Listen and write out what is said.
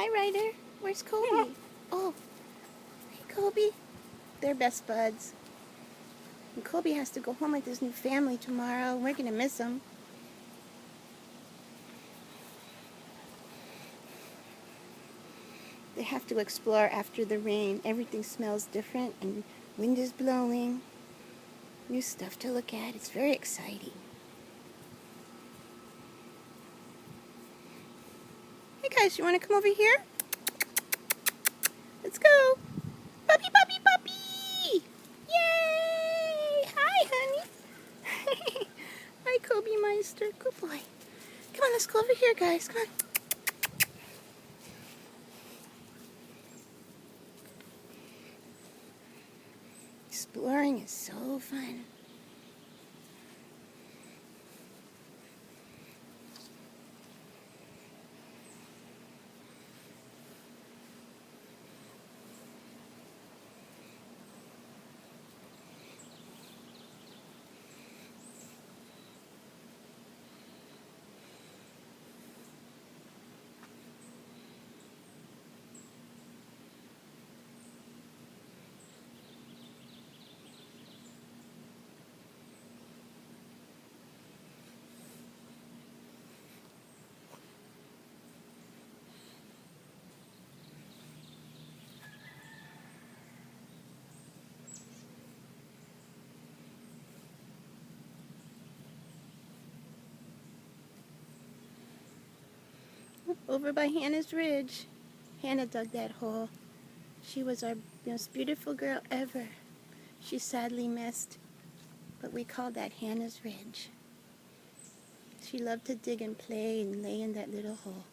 Hi, Ryder. Where's Kobe? Oh, hey, Kobe. They're best buds. And Kobe has to go home with his new family tomorrow. We're going to miss him. They have to explore after the rain. Everything smells different and wind is blowing. New stuff to look at. It's very exciting. Hey guys, you want to come over here? Let's go. Puppy, puppy, puppy! Yay! Hi, honey. Hi, Kobe Meister. Good boy. Come on, let's go over here, guys. Come on. Exploring is so fun. Over by Hannah's Ridge. Hannah dug that hole. She was our most beautiful girl ever. She sadly missed, but we called that Hannah's Ridge. She loved to dig and play and lay in that little hole.